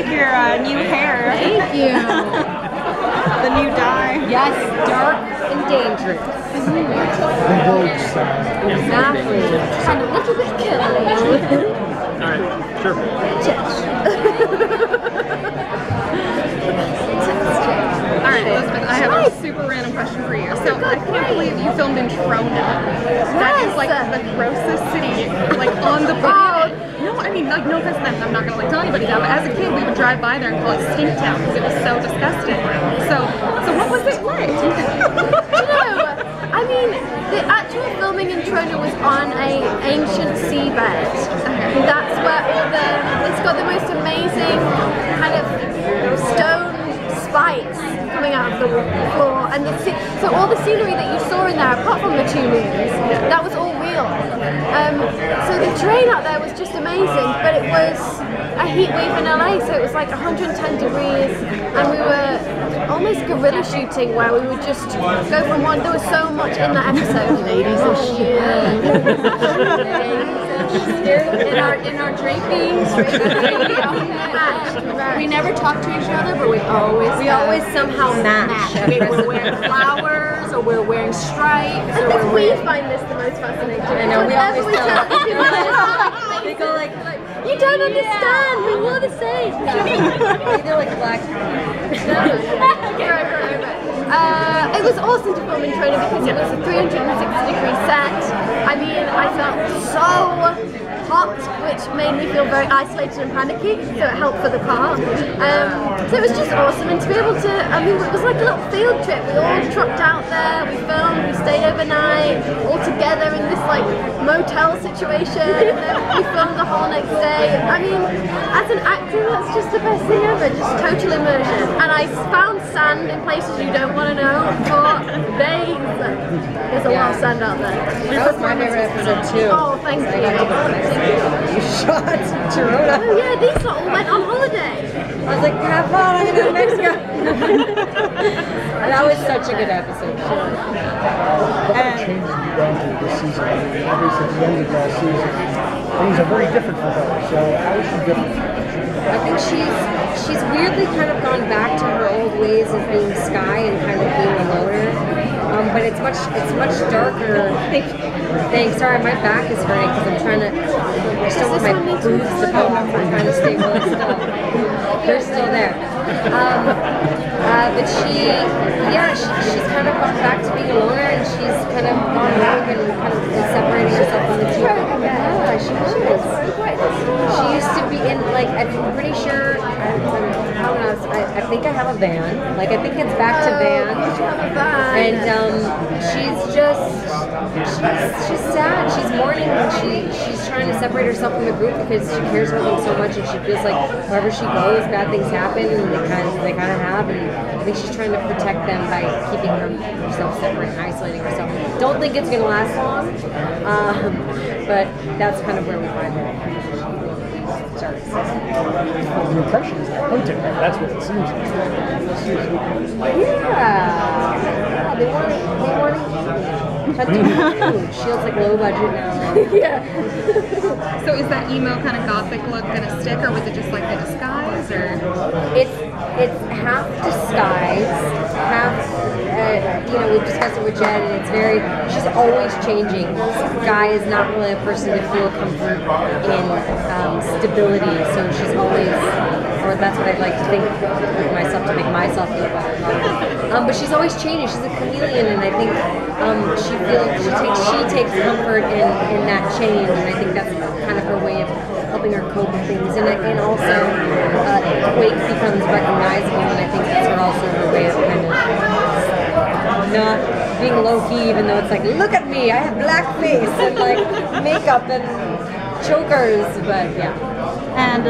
like your new hair. Thank you. The new dye. Yes, dark and dangerous. Exactly. And a little bit curly. Alright, sure. Alright, Elizabeth, I have a super random question for you. So I can't believe you filmed in Trona. That is like the grossest city, like on the planet. No, I mean, like, no offense to them, I'm not gonna like tell anybody that, but as a kid we would drive by there and call it Stink Town because it was so disgusting. So what was it like? I mean, the actual filming in Trona was on an ancient seabed. That's where it's got the most amazing kind of stone spikes coming out of the floor, and so all the scenery that you saw in there, apart from the two moons, that was all real. So the terrain out there was just amazing, but it was a heat wave in LA, so it was like 110 degrees, and we were almost guerrilla shooting where we would just go from one. There was so much in that episode. Ladies of in our drapings. We never talk to each other, but we always somehow match. We're wearing flowers, or we're wearing stripes. I think we find this the most fascinating. I know, we always tell. They go like, you don't understand, we were the same. They're like black. It was awesome to film in Trona because it was a 360-degree set. I mean, I felt so hot, which made me feel very isolated and panicky, so it helped for the car. So it was just awesome, and to be able to, I mean, it was like a little field trip. We all trucked out there, we filmed, we stayed overnight, all together in this like motel situation, and then we filmed the whole next day. I mean, as an actor, that's just the best thing ever, just total immersion. And I found sand in places you don't want to know for days. There's a lot of sand out there. That was my favorite episode too. Oh, thank you. You shot Trona. Oh yeah, these all went on holiday. I was like, have fun, I'm gonna go to Mexico. That was such a good episode. What changes have you gone through this season? I mean, obviously at the end of last season, things are very different for her. So how is she different? I think she's weirdly kind of gone back to her old ways of being Sky and kind of being a loner. But it's much darker. Thanks. Sorry, my back is hurting because I'm trying to. I still want my boobs to pop. I'm trying to stay really still. They're still there. But she's kind of gone back to being a loner, and she's kind of gone rogue and kind of separating herself from the two. Yeah, she is. She used to be in, like, I'm pretty sure, I think I have a van. Like, I think it's back to van. And she's sad. She's mourning. She's trying to separate herself from the group because she cares about them so much, and she feels like wherever she goes, bad things happen, and they kind of have. And I think she's trying to protect them by keeping herself separate and isolating herself. Don't think it's going to last long, but that's kind of where we find her. Sorry. The impression is that hunting, that's what it seems like. Yeah, they want to hunting food. She looks like low budget now. Yeah. So is that emo kind of gothic look gonna stick, or was it just like a disguise, or? It's half disguise, half, we've discussed it with Jen, and she's always changing. Sky is not really a person to feel comfort in stability, so she's always, or that's what I'd like to think with myself, to make myself feel better. But she's always changing. She's a chameleon, and I think she takes comfort in that change, and I think that's kind of her way of helping her cope with things, and also Quake becomes recognizable, and I think that's also her way of kind of not being low-key, even though it's like, look at me, I have black face and like makeup and chokers, but yeah. And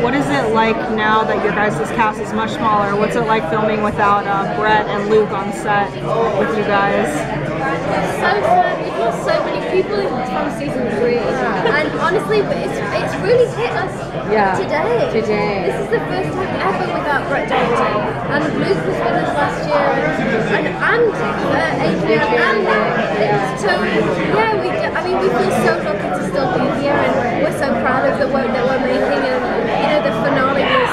what is it like now that your guys' cast is much smaller? What's it like filming without Brett and Luke on set with you guys? So fun. We've lost so many people from season 3, and honestly, it's really hit us today. This is the first time ever without Brett Dalton, and Luke was with us last year, and Adrian, and so we feel so lucky to still be here, and we're so proud of the work that we're making, and the finale was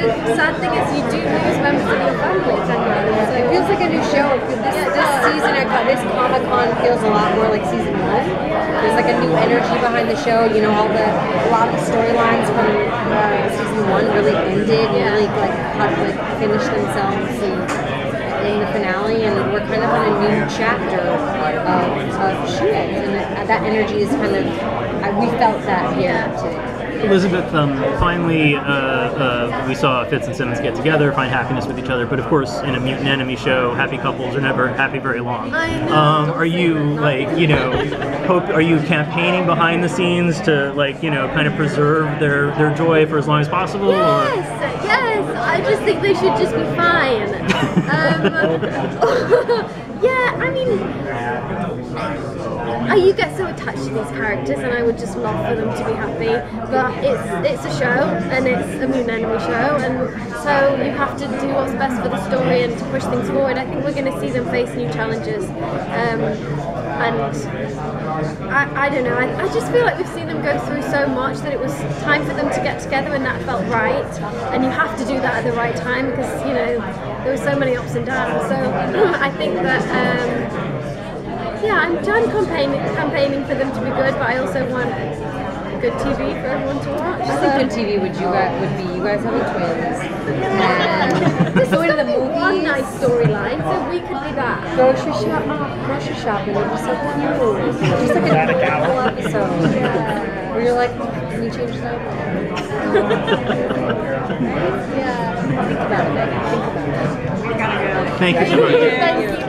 the sad thing is you do lose members of your family generally. So It feels like a new show. This season, this Comic Con feels a lot more like season 1. There's like a new energy behind the show. You know, a lot of the storylines from season 1 really ended and really finished themselves in the finale, and we're kind of on a new chapter of S.H.I.E.L.D. and that energy is kind of we felt that here today. Elizabeth, finally, we saw Fitz and Simmons get together, find happiness with each other. But of course, in a mutant enemy show, happy couples are never happy very long. I know. Are you are you campaigning behind the scenes to kind of preserve their joy for as long as possible? Yes, I just think they should just be fine. Yeah, I mean, you get so attached to these characters, and I would just love for them to be happy. But it's a show, and it's a mutant enemy show, and so you have to do what's best for the story and to push things forward. I think we're going to see them face new challenges, and I don't know. I just feel like we've seen them go through so much that it was time for them to get together, and that felt right. And you have to do that at the right time because there were so many ups and downs. So I think that. I'm campaigning for them to be good, but I also want good TV for everyone to watch. I think good TV would be you guys having twins and going to the movies. One nice storyline, so we could be that. Grocery shopping would be so cute. Just like a whole episode. Yeah. Where you're like, can you change that? Yeah. Think about it, Megan. Think about it. Thank you so much. Thank you.